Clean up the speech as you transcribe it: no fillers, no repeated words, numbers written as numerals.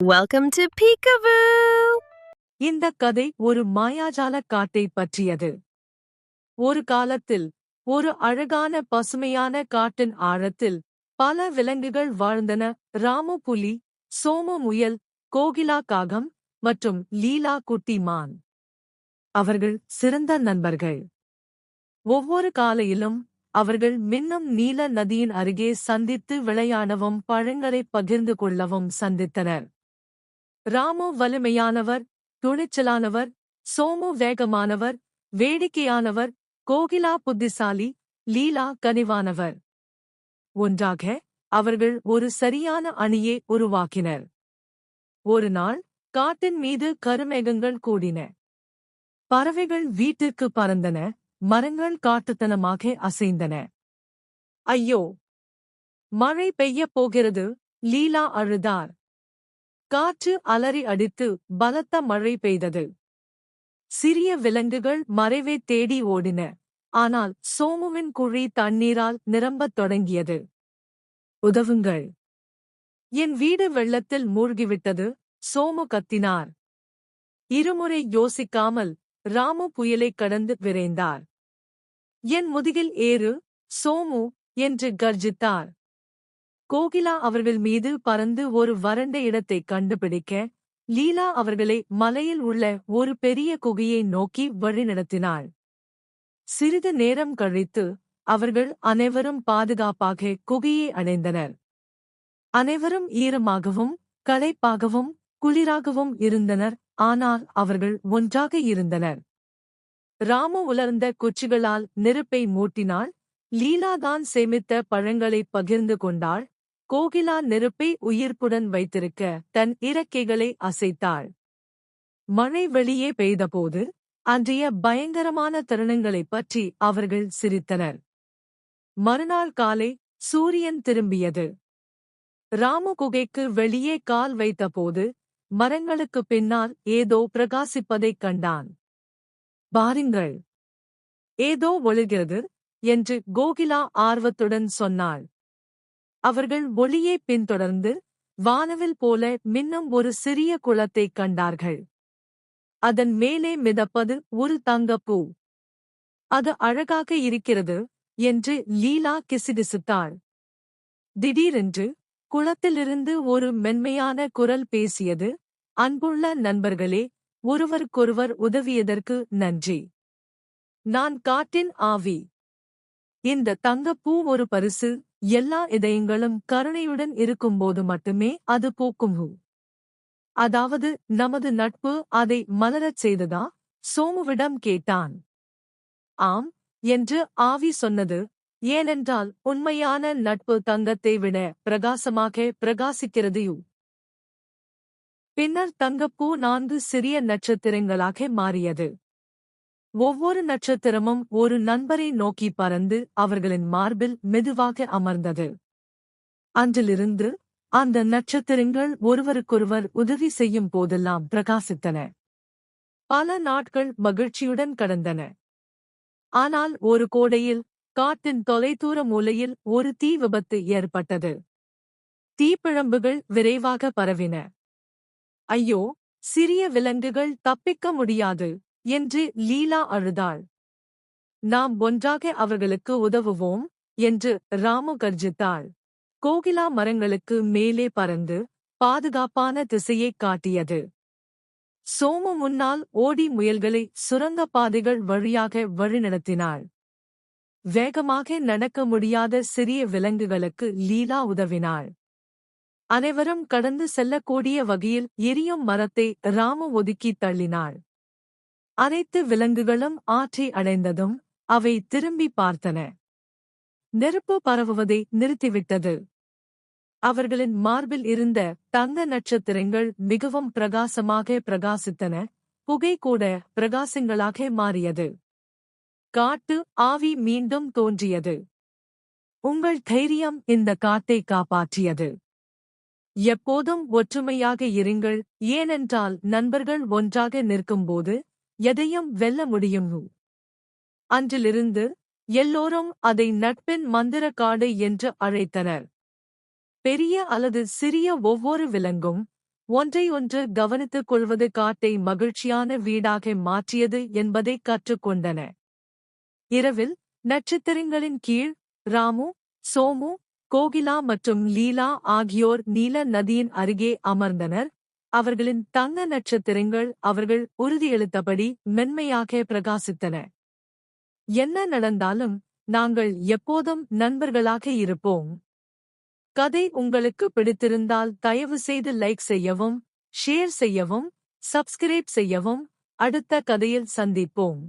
Welcome to Peekaboo! இந்த கதை ஒரு மாயாஜால காட்டை பற்றியது. ஒரு காலத்தில் ஒரு அழகான பசுமையான காட்டின் ஆழத்தில் பல விலங்குகள் வாழ்ந்தன. ராமு புலி, சோமு முயல், கோகிலா காகம் மற்றும் லீலா குட்டி மான். அவர்கள் சிறந்த நண்பர்கள். ஒவ்வொரு காலையிலும் அவர்கள் மின்னும் நீல நதியின் அருகே சந்தித்து விளையாடவும் பழங்களைப் பகிர்ந்து கொள்ளவும் சந்தித்தனர். ராமு வலிமையானவர், துணிச்சலானவர், சோமு வேகமானவர், வேடிக்கையானவர், கோகிலா புத்திசாலி, லீலா கனிவானவர். ஒன்றாக அவர்கள் ஒரு சரியான அணியை உருவாக்கினர். ஒரு நாள் காட்டின் மீது கருமேகங்கள் கூடின. பறவைகள் வீட்டிற்கு பறந்தன, மரங்கள் காட்டுத்தனமாக அசைந்தன. ஐயோ, மழை பெய்யப் போகிறது, லீலா அழுதார். காற்று அலறி அடித்து பலத்த மழை பெய்தது. சிறிய விலங்குகள் மறைவை தேடி ஓடின. ஆனால் சோமுவின் குழி தண்ணீரால் நிரம்பத் தொடங்கியது. உதவுங்கள்! என் வீடு வெள்ளத்தில் மூழ்கிவிட்டது, சோமு கத்தினார். இருமுறை யோசிக்காமல் ராமு புயலைக் கடந்து விரைந்தார். என் முதுகில் ஏறு, சோமு என்று கர்ஜித்தார். கோகிலா அவர்கள் மீது பறந்து ஒரு வறண்ட இடத்தைக் கண்டுபிடிக்க, லீலா அவர்களை மலையில் உள்ள ஒரு பெரிய குகையை நோக்கி வழிநடத்தினாள். சிறிது நேரம் கழித்து அவர்கள் அனைவரும் பாதுகாப்பாக குகையை அடைந்தனர். அனைவரும் ஈரமாகவும் களைப்பாகவும் குளிராகவும் இருந்தனர். ஆனால் அவர்கள் ஒன்றாக இருந்தனர். ராமு உலர்ந்த குச்சிகளால் நெருப்பை மூட்டினாள். லீலாதான் சேமித்த பழங்களைப் பகிர்ந்து கொண்டாள். கோகிலா நெருப்பை உயிர்ப்புடன் வைத்திருக்க தன் இறக்கைகளை அசைத்தாள். மழை வெளியே பெய்தபோது அன்றைய பயங்கரமான தருணங்களைப் பற்றி அவர்கள் சிரித்தனர். மறுநாள் காலை சூரியன் திரும்பியது. ராமு குகைக்கு வெளியே கால் வைத்தபோது மரங்களுக்குப் பின்னால் ஏதோ பிரகாசிப்பதைக் கண்டான். பாருங்கள், ஏதோ ஒளிர்கிறது என்று கோகிலா ஆர்வத்துடன் சொன்னாள். அவர்கள் ஒளியை பின்தொடர்ந்து வானவில் போல மின்னும் ஒரு சிறிய குளத்தைக் கண்டார்கள். அதன் மேலே மிதப்பது ஒரு தங்கப்பூ. அது அழகாக இருக்கிறது என்று லீலா கிசுகிசுத்தாள். திடீரென்று குளத்திலிருந்து ஒரு மென்மையான குரல் பேசியது. அன்புள்ள நண்பர்களே, ஒருவருக்கொருவர் உதவியதற்கு நன்றி. நான் காட்டின் ஆவி. இந்த தங்கப்பூ ஒரு பரிசு. எல்லா இதயங்களும் கருணையுடன் இருக்கும்போது மட்டுமே அது பூக்கும். அதாவது நமது நட்பு அதை மலரச் செய்ததா? சோமுவிடம் கேட்டான். ஆம் என்று ஆவி சொன்னது. ஏனென்றால் உண்மையான நட்பு தங்கத்தை விட பிரகாசமாக பிரகாசிக்கிறது. பின்னர் தங்கப்பூ 4 சிறிய நட்சத்திரங்களாக மாறியது. ஒவ்வொரு நட்சத்திரமும் ஒரு நண்பரை நோக்கி பறந்து அவர்களின் மார்பில் மெதுவாக அமர்ந்தது. அன்றிலிருந்து அந்த நட்சத்திரங்கள் ஒருவருக்கொருவர் உதவி செய்யும் போதெல்லாம் பிரகாசித்தன. பல நாட்கள் மகிழ்ச்சியுடன் கடந்தன. ஆனால் ஒரு கோடையில் காட்டின் தொலைதூர மூலையில் ஒரு தீ விபத்து ஏற்பட்டது. தீப்பிழம்புகள் விரைவாக பரவின. ஐயோ, சிறிய விலங்குகள் தப்பிக்க முடியாது என்று லீலா அழுதாள். நாம் ஒன்றாக அவர்களுக்கு உதவுவோம் என்று ராமு கர்ஜித்தாள். கோகிலா மரங்களுக்கு மேலே பறந்து பாதுகாப்பான திசையைக் காட்டியது. சோமு முன்னால் ஓடி முயல்களை சுரங்கப் பாதைகள் வழியாக வழிநடத்தினாள். வேகமாக நடக்க முடியாத சிறிய விலங்குகளுக்கு லீலா உதவினாள். அனைவரும் கடந்து செல்லக்கூடிய வகையில் எரியும் மரத்தை ராமு ஒதுக்கித் தள்ளினாள். அனைத்து விலங்குகளும் ஆற்றை அடைந்ததும் அவை திரும்பி பார்த்தன. நெருப்பு பரவுவதை நிறுத்திவிட்டது. அவர்களின் மார்பில் இருந்த தங்க நட்சத்திரங்கள் மிகவும் பிரகாசமாக பிரகாசித்தன. புகை கூட பிரகாசங்களாக மாறியது. காட்டு ஆவி மீண்டும் தோன்றியது. உங்கள் தைரியம் இந்த காட்டை காப்பாற்றியது. எப்போதும் ஒற்றுமையாக இருங்கள், ஏனென்றால் நண்பர்கள் ஒன்றாக நிற்கும்போது எதையும் வெல்ல முடியும். அன்றிலிருந்து எல்லோரும் அதை நட்பின் மந்திர காடு என்று அழைத்தனர். பெரிய அல்லது சிறிய ஒவ்வொரு விலங்கும் ஒன்றையொன்று கவனித்துக் கொள்வது காட்டை மகிழ்ச்சியான வீடாக மாற்றியது என்பதை கற்றுக்கொண்டன. இரவில் நட்சத்திரங்களின் கீழ் ராமு, சோமு, கோகிலா மற்றும் லீலா ஆகியோர் நீல நதியின் அருகே அமர்ந்தனர். அவர்களின் தங்க நட்சத்திரங்கள் அவர்கள் உறுதியளித்தபடி மென்மையாக பிரகாசித்தன. என்ன நடந்தாலும் நாங்கள் எப்போதும் நண்பர்களாக இருப்போம். கதை உங்களுக்கு பிடித்திருந்தால் தயவு செய்து லைக் செய்யவும், ஷேர் செய்யவும், சப்ஸ்கிரைப் செய்யவும். அடுத்த கதையில் சந்திப்போம்.